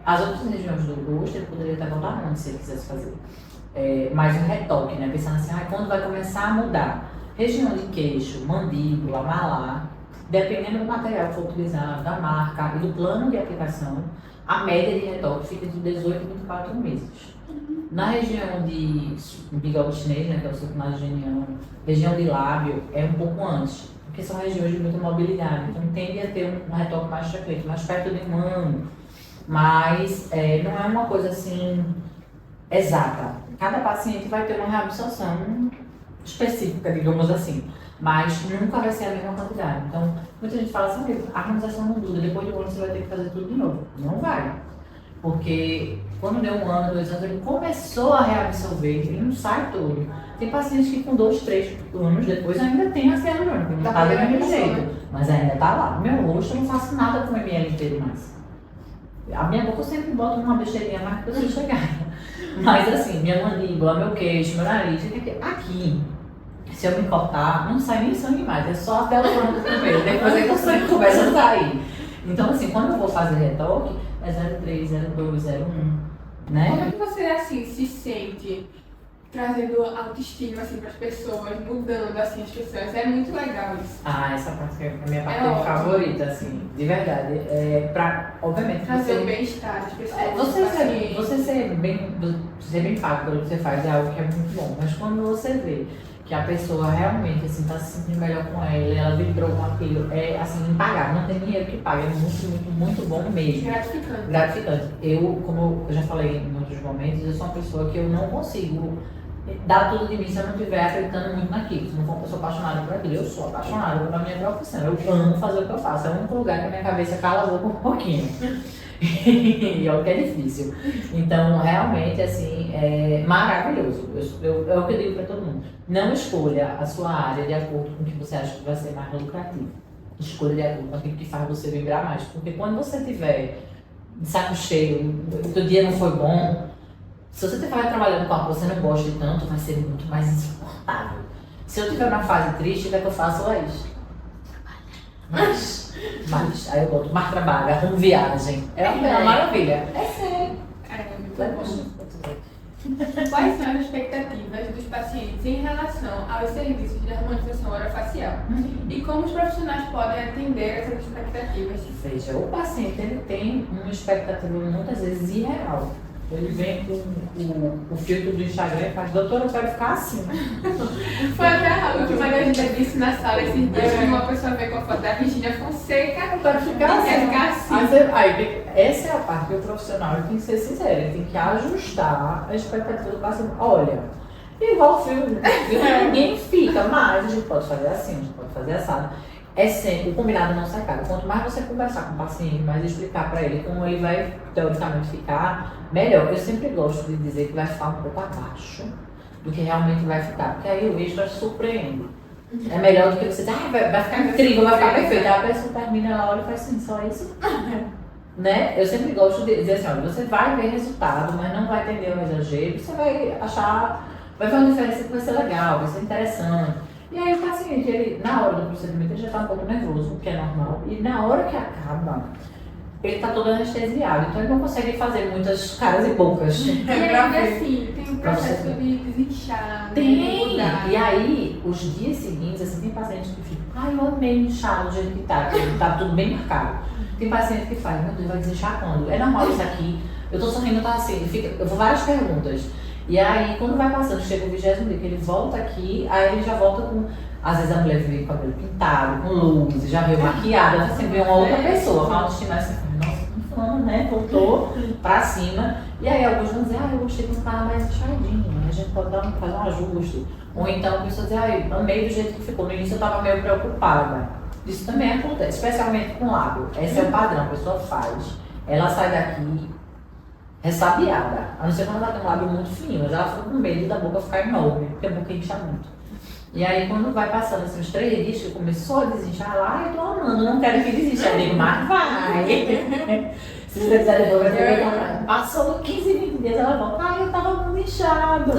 As outras regiões do rosto ele poderia até voltar antes se ele quisesse fazer. Mais um retoque, né? Pensando assim, quando vai começar a mudar? Região de queixo, mandíbula, malar, dependendo do material que for utilizado, da marca e do plano de aplicação, a média de retoque fica de 18 a 24 meses. Na região de bigode chinês, né, que é o circunarigeniano, região de lábio, é um pouco antes, porque são regiões de muita mobilidade, então tende a ter um retoque mais frequente, mais perto de um ano. Mas não é uma coisa assim exata. Cada paciente vai ter uma reabsorção específica, digamos assim, mas nunca vai ser a mesma quantidade. Então, muita gente fala assim, a harmonização não dura, depois de um ano você vai ter que fazer tudo de novo. Não vai. Porque quando deu 1 ano, 2 anos, ele começou a reabsorver, ele não sai todo. Tem pacientes que com 2, 3 anos depois ainda tem a hialurônica, não está do mesmo jeito, mas ainda está lá. No meu rosto eu não faço nada com o ml inteiro mais. A minha boca eu sempre boto uma besteirinha mais para pessoa chegar. Mas assim, minha mandíbula, meu queixo, meu nariz, aqui, se eu me cortar, não sai nem sangue mais, é só até o plano do primeiro, depois é que o sangue começa a sair. Então assim, quando eu vou fazer retoque, é 0,3, 0,2, 0,1, né? Como é que você assim se sente trazendo autoestima assim para as pessoas, mudando assim as pessoas? É muito legal isso. Essa parte é a minha parte favorita, assim, de verdade. Obviamente, trazer o bem-estar das pessoas. Você ser bem pago pelo que você faz é algo que é muito bom, mas quando você vê que a pessoa realmente assim, está se sentindo melhor com ela vibrou com aquilo, é assim, impagável, não tem dinheiro que pague, é muito bom mesmo. Gratificante. Como eu já falei em outros momentos, eu sou uma pessoa que eu não consigo dar tudo de mim se eu não estiver acreditando muito naquilo, se não for uma pessoa apaixonada por aquilo. Eu sou apaixonada pela minha profissão, eu amo fazer o que eu faço, é o único lugar que a minha cabeça cala a boca um pouquinho. E olha que é difícil. Então, realmente, assim, é maravilhoso. É o que eu digo para todo mundo. Não escolha a sua área de acordo com o que você acha que vai ser mais lucrativo. escolha de acordo com aquilo que faz você vibrar mais. Porque quando você tiver de saco cheio, o teu dia não foi bom, se você estiver trabalhando com algo que você não gosta de tanto, vai ser muito mais insuportável. Se eu estiver numa fase triste, o que é que eu faço, Laís? Mas, aí eu boto mais trabalho, arrumo viagem. É uma maravilha. É sério. É muito bom. Quais são as expectativas dos pacientes em relação aos serviços de harmonização orofacial? E como os profissionais podem atender essas expectativas? Veja, o paciente ele tem uma expectativa muitas vezes irreal. Ele vem com o filtro do Instagram e faz, doutora, eu quero ficar assim. Foi até algo que uma gente disse na sala esses dias, que uma pessoa veio com a foto da Virgínia Fonseca. Eu quero ficar assim. Quer ficar assim. Essa é a parte que o profissional tem que ser sincero, ele tem que ajustar a expectativa do paciente. Olha, igual o filme, ninguém fica, mas a gente pode fazer assim, a gente pode fazer assado. É sempre, o combinado não sai caro. Quanto mais você conversar com o paciente, mais explicar para ele como ele vai, teoricamente, ficar, melhor. Eu sempre gosto de dizer que vai ficar um pouco abaixo do que realmente vai ficar, porque aí o extra surpreende. É melhor do que você dizer, vai ficar incrível, vai ficar perfeito. Aí a pessoa termina, ela olha e faz assim, só isso? Né? Eu sempre gosto de dizer assim, olha, você vai ver resultado, mas não vai entender o exagero, você vai achar, vai ver uma diferença que vai ser legal, vai ser interessante. E aí o paciente, ele, na hora do procedimento, ele já está um pouco nervoso, o que é normal, e na hora que acaba, ele está todo anestesiado, então ele não consegue fazer muitas caras e bocas. E assim, tem um processo de desinchar, Tem! mudar. E aí, os dias seguintes, assim, tem pacientes que ficam, ai, eu amei inchar do jeito que tá tudo bem marcado. Tem paciente que faz, meu Deus, vai desinchar quando? É normal isso aqui? Eu tô sorrindo, tá assim, eu vou várias perguntas. E aí, quando vai passando, chega o 20º dia que ele volta aqui, aí ele já volta com... Às vezes a mulher vem com o cabelo pintado, com luz, já veio maquiada, você vê uma outra pessoa, com a autoestima assim, nossa, que fulano, né? Voltou pra cima. E aí alguns vão dizer, eu gostei que não tava mais inchadinho, a gente pode fazer um ajuste. Ou então a pessoa diz, amei do jeito que ficou. No início eu tava meio preocupada. Isso também acontece, especialmente com lábio. Esse é o padrão, a pessoa faz. Ela sai daqui ressabiada. A não ser quando ela tem um lábio muito fino, mas ela fica com medo da boca ficar enorme, porque a boca incha muito. E aí quando vai passando assim, uns 3 dias que começou a desinchar lá, eu tô amando, não quero que desista. Eu digo, mas vai! Se você quiser depois, passou 15, 20 dias, ela volta, eu tava muito inchado.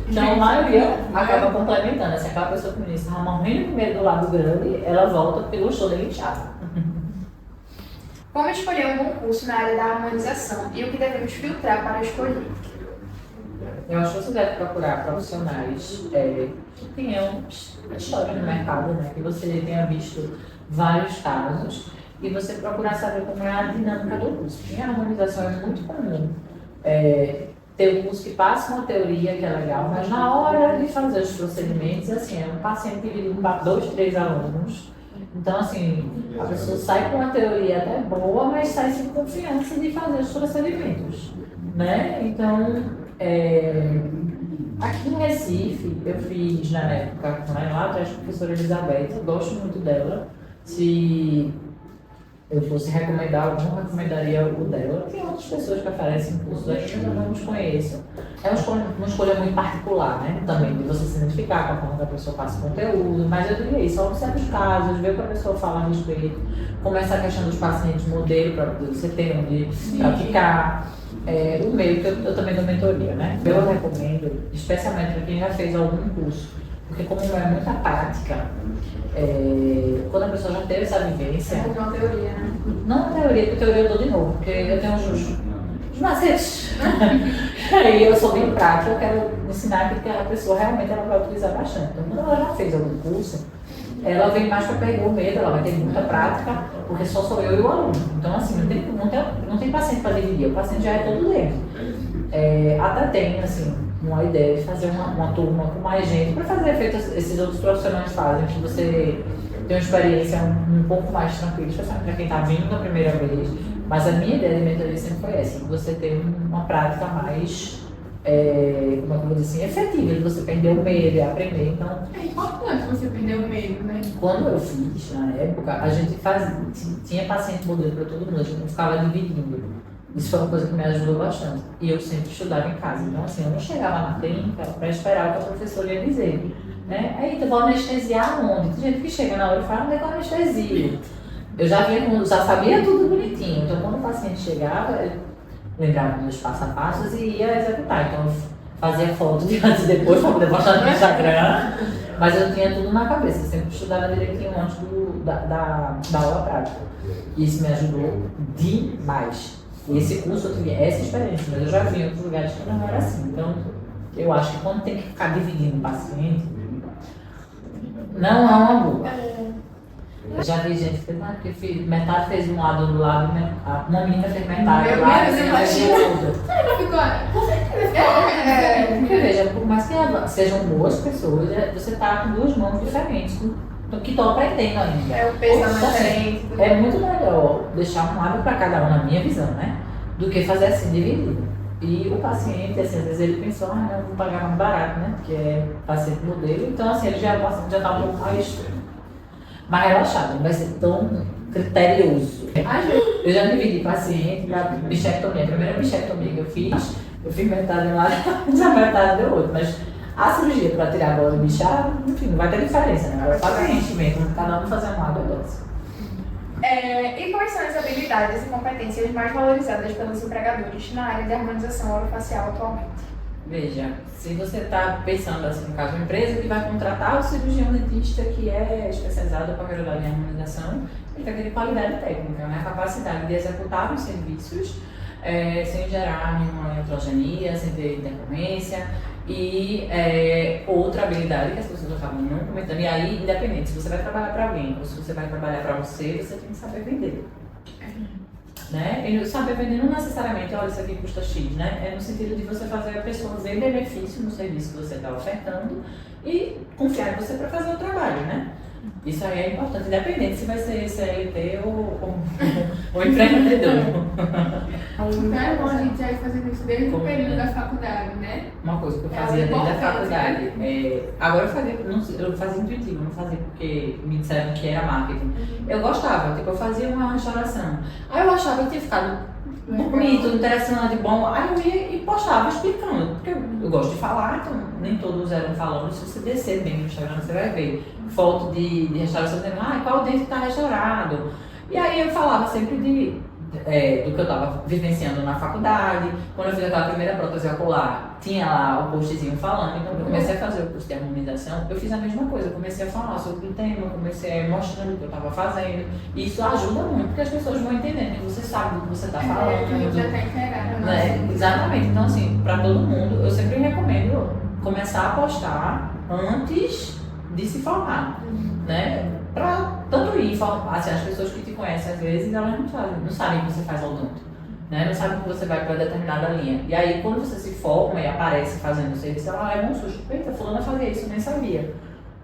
Então a maioria acaba complementando. Se aquela pessoa que me disse, estava morrendo com medo do lábio grande, ela volta porque gostou dele inchado. Como escolher um bom curso na área da harmonização e o que devemos filtrar para escolher? Eu acho que você deve procurar profissionais que tenham história no mercado, né? Que você tenha visto vários casos e você procurar saber como é a dinâmica do curso. Em harmonização é muito comum ter um curso que passa uma teoria que é legal, mas na hora de fazer os procedimentos, assim, é um paciente dividido para 2, 3 alunos. Então, assim, a pessoa sai com uma teoria até boa, mas sai sem confiança de fazer os procedimentos, né? Então, aqui em Recife, eu fiz na época, lá atrás, a professora Elizabeth, eu gosto muito dela. Se eu fosse recomendar algum, recomendaria o dela. Tem outras pessoas que oferecem cursos aqui, mas eu não os conheço. É uma escolha muito particular, né? Também, de você se identificar com a forma que a pessoa passa o conteúdo. Mas eu diria isso, só em certos casos, ver o que a pessoa fala a respeito. Como essa questão dos pacientes modelo, para você ter onde praticar. O meio, que eu também dou mentoria, né? Eu recomendo, especialmente para quem já fez algum curso, porque como é muita prática, quando a pessoa já teve essa vivência... É uma teoria, né? Não a teoria, porque teoria eu dou de novo, porque eu tenho os macetes. Aí eu sou bem prática, eu quero ensinar aquilo que a pessoa realmente ela vai utilizar bastante. Então, quando ela já fez algum curso, ela vem mais para perder o medo, ela vai ter muita prática, porque só sou eu e o aluno. Então, assim, não tem paciente para dividir, o paciente já é todo dentro. Até tem, assim, uma ideia de fazer uma turma com mais gente, para fazer efeito esses outros profissionais fazem, que você tem uma experiência um pouco mais tranquila, especialmente para quem está vindo da primeira vez. Mas a minha ideia de mentoria sempre foi essa, que você tem uma prática mais, como é que eu vou dizer assim, efetiva, de você perder o medo e aprender. Então, é importante você perder o medo, né? quando eu fiz, na época, a gente tinha paciente modelo para todo mundo, a gente não ficava dividindo. Isso foi uma coisa que me ajudou bastante. E eu sempre estudava em casa. Então, assim, eu não chegava na clínica para esperar o que a professora ia dizer. Né? Aí eu vou anestesiar onde? Tem gente que chega na hora e fala, onde é que eu anestesio? Eu já sabia tudo bonitinho, então quando o paciente chegava, eu lembrava dos passo a passos e ia executar. Então eu fazia foto de antes e depois para poder postar no Instagram, mas eu tinha tudo na cabeça, eu sempre estudava direitinho antes da aula prática. E isso me ajudou demais. E esse curso eu tive essa experiência, mas eu já vi em outros lugares que não era assim. Então, eu acho que quando tem que ficar dividindo o paciente, não é uma boa. Eu já vi gente que fez, metade fez um lado do lado, uma menina fez metade do lado, e a fez outra. Porque veja, por mais que sejam boas pessoas, você está com duas mãos diferentes, que estão aprendendo ainda. É o peso da frente. É muito melhor deixar um lado para cada um, na minha visão, né? Do que fazer assim, dividido. E o paciente, assim, às vezes ele pensou, não, eu vou pagar mais barato, né? Porque é paciente modelo, então assim, ele já está um pouco mais relaxado, não vai ser tão criterioso. Eu já dividi paciente para bichectomia. A primeira bichectomia que eu fiz metade de um lado e a metade do outro. Mas a cirurgia para tirar a bola do bichado, enfim, não vai ter diferença, né? Agora, paciente mesmo, cada um fazer um lado ou outro. E quais são as habilidades e competências mais valorizadas pelos empregadores na área de harmonização orofacial atualmente? Veja, se você está pensando assim, no caso de uma empresa que vai contratar o cirurgião dentista que é especializado para a qualidade de harmonização, ele vai ter qualidade técnica, né? A capacidade de executar os serviços sem gerar nenhuma heterogeneia, sem ter intercorrência. E outra habilidade que as pessoas acabam não comentando, e aí, independente, se você vai trabalhar para alguém ou se você vai trabalhar para você tem que saber vender. Né? E saber vender não necessariamente, olha, isso aqui custa X, né? É no sentido de você fazer a pessoa ver benefício no serviço que você está ofertando e confiar em você para fazer o trabalho, né? Isso aí é importante, independente se vai ser CLT ou empreendedor. Então é bom a gente já ir fazendo isso desde o período da faculdade, né? Uma coisa que eu fazia desde a faculdade. Agora eu fazia intuitivo, não fazia porque me disseram que era marketing. Eu gostava, tipo, eu fazia uma restauração. Aí eu achava que tinha ficado bonito, interessante, bom. Aí eu ia e postava explicando. Porque eu gosto de falar, então nem todos eram falando. Se você descer bem no Instagram, você vai ver foto de restauração dizendo, qual dente está restaurado. E aí eu falava sempre do que eu estava vivenciando na faculdade. Quando eu fiz aquela primeira prótese ocular, tinha lá o postzinho falando. Então eu comecei a fazer o curso de harmonização, eu fiz a mesma coisa. Eu comecei a falar sobre o tema, comecei a mostrando o que eu estava fazendo. E isso ajuda muito, porque as pessoas vão entendendo que você sabe do que você está falando. Já está integrado. Né? Exatamente. Então, assim, para todo mundo, eu sempre recomendo começar a postar antes de se formar, né? Para tanto informar, assim, as pessoas que te conhecem às vezes, elas não sabem que você faz odonto, né? Não sabem que você vai para determinada linha. E aí, quando você se forma e aparece fazendo o serviço, ela leva um susto. Eita, fulana fazia isso, eu nem sabia.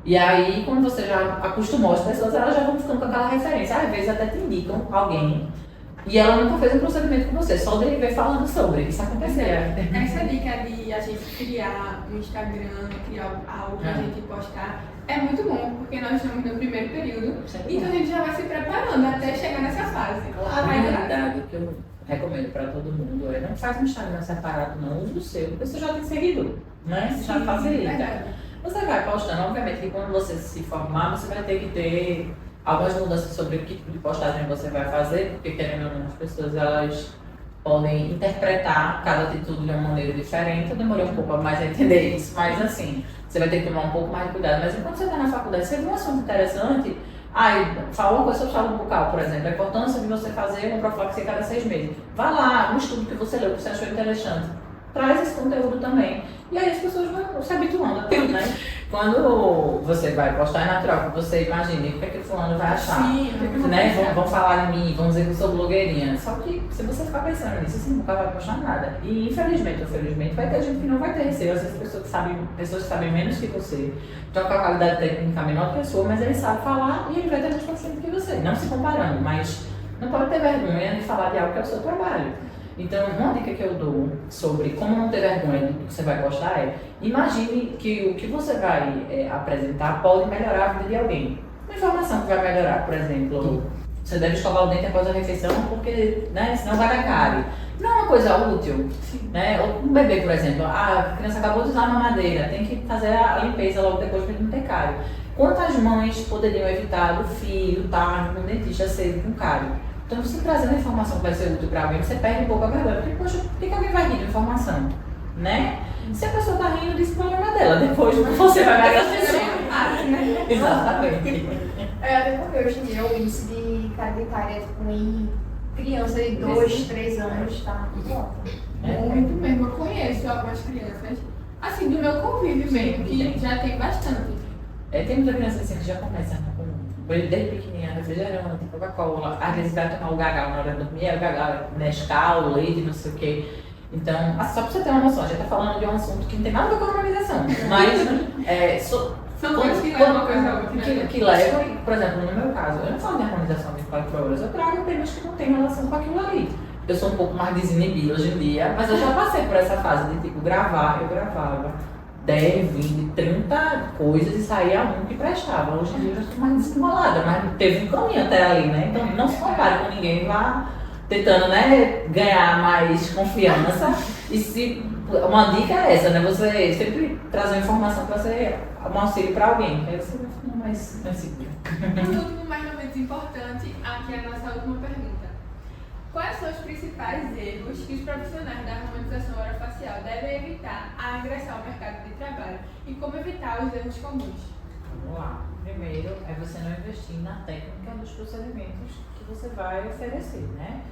E aí, quando você já acostumou as pessoas, elas já vão ficando com aquela referência. Às vezes até te indicam alguém e ela nunca fez um procedimento com você, só dele ver falando sobre. Isso acontecia. Essa dica de a gente criar um Instagram, criar algo pra gente postar, é muito bom, porque nós estamos no primeiro período, então a gente já vai se preparando até chegar nessa fase. A verdade que eu recomendo para todo mundo não faz um Instagram separado, não, use o seu, porque você já tem seguidor, né? Você já facilita. Você vai postando, obviamente que quando você se formar, você vai ter que ter algumas mudanças sobre que tipo de postagem você vai fazer, porque querendo ou não, as pessoas elas podem interpretar cada atitude de uma maneira diferente. Eu demorei um pouco mais a entender isso, mas assim, você vai ter que tomar um pouco mais de cuidado. Mas enquanto você está na faculdade, você viu um assunto interessante, fala uma coisa sobre saúde bucal, por exemplo, a importância de você fazer uma profilaxia cada 6 meses. Vá lá, um estudo que você leu, que você achou interessante, traz esse conteúdo também. E aí as pessoas vão se habituando a tudo, né? Quando você vai postar, é natural que você imagine o que é que o fulano vai achar. Sim, né? Vão falar de mim, vão dizer que eu sou blogueirinha. Só que se você ficar pensando nisso, você nunca vai postar nada. E infelizmente ou felizmente vai ter gente que não vai ter receio. Às vezes pessoas que sabem menos que você, estão com a qualidade técnica menor que a sua, mas ele sabe falar e ele vai ter mais paciente que você. Não se comparando, mas não pode ter vergonha de falar de algo que é o seu trabalho. Então, uma dica que eu dou sobre como não ter vergonha do que você vai postar é: imagine que o que você vai apresentar pode melhorar a vida de alguém. Uma informação que vai melhorar, por exemplo, você deve escovar o dente após a refeição porque, né, senão vai dar cárie. não é uma coisa útil, Sim. né? Um bebê, por exemplo, a criança acabou de usar uma mamadeira, tem que fazer a limpeza logo depois para ele não ter cárie. Quantas mães poderiam evitar do filho estar no dentista cedo com cárie? Então, você trazendo a informação que vai ser útil para alguém, você perde um pouco a vergonha. Porque, poxa, por que alguém vai rir de informação? Né? Se a pessoa está rindo, diz o problema dela. Depois você vai me agradecer. Né? Exatamente. Até porque hoje em dia o índice de cárie dentária em criança de 2, 3 anos tá muito alto. Muito mesmo. Eu conheço algumas crianças, assim, do meu convívio mesmo, que já tem bastante. Tem muita criança assim que já começa com desde pequenininha, refrigerante, Coca-Cola, às vezes vai tomar o gagal na hora de dormir, o gagal, Nescau, leite, não sei o quê. Então, só pra você ter uma noção, a gente tá falando de um assunto que não tem nada a ver com a normalização, mas São coisas que levam uma coisa a outra. que levam, por exemplo, no meu caso, eu não falo de harmonização 24 horas, eu trago temas que não têm relação com aquilo ali. Eu sou um pouco mais desinibida hoje em dia, mas eu já passei por essa fase de tipo, eu gravava 10, 20, 30 coisas e saía um que prestava. Hoje em dia eu já estou mais desestimulada, mas teve um caminho até ali, né? Então não se compare com ninguém, vá tentando, né, ganhar mais confiança. E se uma dica é essa, né? Você sempre trazer informação para ser um auxílio para alguém, que aí você vai ficando mais seguro. Por último, mas não menos importante, aqui é a nossa última pergunta. Quais são os principais erros que os profissionais da harmonização orofacial devem evitar ao ingressar ao mercado de trabalho e como evitar os erros comuns? Vamos lá. Primeiro é você não investir na técnica dos procedimentos que você vai oferecer, né?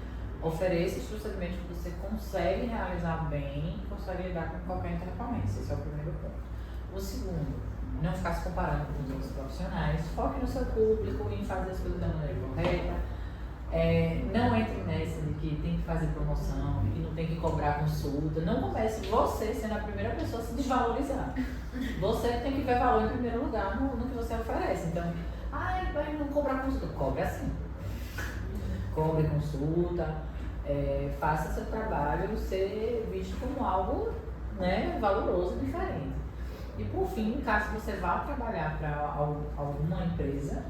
Ofereça os procedimentos que você consegue realizar bem e consegue lidar com qualquer intercorrência. Esse é o primeiro ponto. O segundo, não ficar se comparando com os outros profissionais. Foque no seu público e em fazer as coisas da maneira correta. Não entre nessa de que tem que fazer promoção, de que não tem que cobrar consulta. Não comece você sendo a primeira pessoa a se desvalorizar. Você tem que ver valor em primeiro lugar no que você oferece. Então, vai não cobrar consulta. Cobre assim. Cobre consulta, faça seu trabalho ser visto como algo, né, valoroso e diferente. E por fim, caso você vá trabalhar para alguma empresa,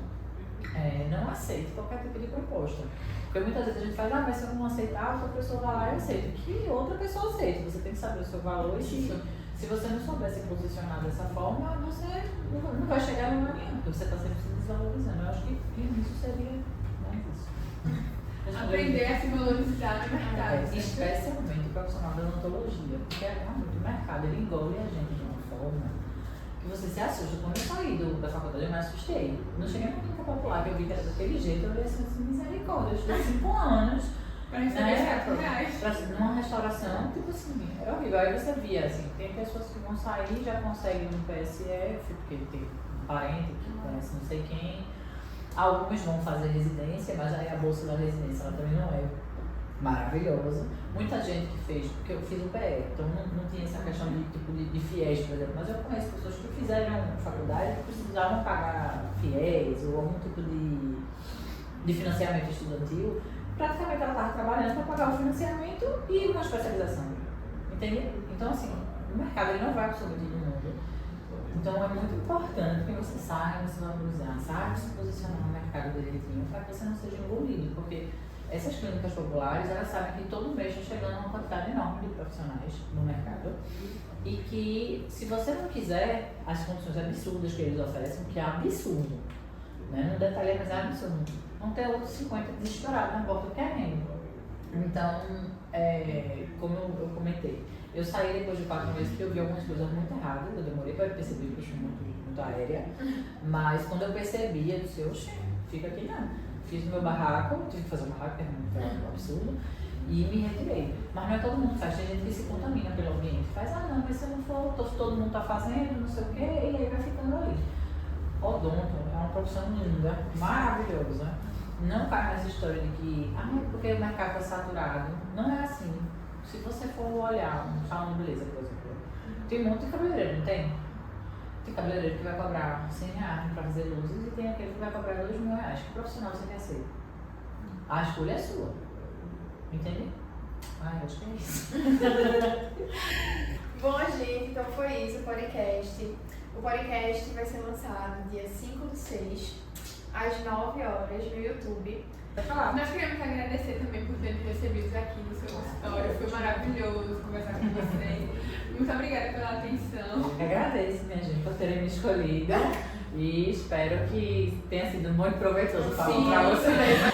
não aceite qualquer tipo de proposta. Porque muitas vezes a gente fala, mas se eu não aceitar, outra pessoa vai lá e aceita. Que outra pessoa aceita. Você tem que saber o seu valor e se você não souber se posicionar dessa forma, você não vai chegar em lugar nenhum, porque você está sempre se desvalorizando. Eu acho que isso seria isso. Aprender a se valorizar no mercado. Especialmente o profissional da odontologia, porque realmente o mercado ele engole a gente de uma forma que você se assusta. Quando eu saí da faculdade, eu me assustei. Não cheguei na clínica popular, que eu vi que era daquele jeito, eu olhei assim, misericórdia, eu estudei 5 anos. Para receber R$4. Numa restauração, tipo assim, era horrível. Aí você via, assim, tem pessoas que vão sair e já conseguem um PSF, porque tem um parente que conhece não sei quem. Alguns vão fazer residência, mas aí a bolsa da residência ela também não é maravilhosa. Muita gente que fez, porque eu fiz o PE, então não tinha essa questão de fiéis, por exemplo, mas eu conheço pessoas que fizeram faculdade que precisavam pagar fiéis ou algum tipo de financiamento estudantil. Praticamente ela estava trabalhando para pagar o financiamento e uma especialização. Entende? Então, assim, o mercado ele não vai absorver todo mundo. Então, é muito importante que você saiba se valorizar, saiba se posicionar no mercado direitinho para que você não seja engolido, porque essas clínicas populares, elas sabem que todo mês está chegando uma quantidade enorme de profissionais no mercado e que, se você não quiser as condições absurdas que eles oferecem, que é absurdo, né? Não detalhei, mas é absurdo, vão ter outros 50 desesperados na porta querendo. Então, como eu comentei, eu saí depois de 4 meses porque eu vi algumas coisas muito erradas, eu demorei para perceber que eu sou muito aérea, mas quando eu percebi, eu disse, oxe, fica aqui não. Fiz o meu barraco, tive que fazer um barraco, que é um absurdo, e me retirei. Mas não é todo mundo que faz, tem gente que se contamina pelo ambiente. Faz, não, mas se eu não for, todo mundo está fazendo, não sei o quê, e aí vai ficando ali. Odonto é uma profissão linda, maravilhosa. Não cai nessa história de que, porque o mercado está saturado. Não é assim. Se você for olhar um salão de beleza, por exemplo, tem um monte de cabeleireiro, não tem? Tem cabeleireiro que vai cobrar R$100 para fazer luzes e tem aquele que vai cobrar R$2.000. Que profissional você quer ser? A escolha é sua. Entende? Acho que é isso. Bom, gente, então foi isso o podcast. O podcast vai ser lançado dia 5/6, às 9 horas no YouTube. Pode falar. Nós queremos agradecer também por terem recebido aqui no seu consultório. Foi maravilhoso conversar com vocês. Muito obrigada pela atenção. Eu agradeço, minha gente, por terem me escolhido. E espero que tenha sido muito proveitoso falar para vocês.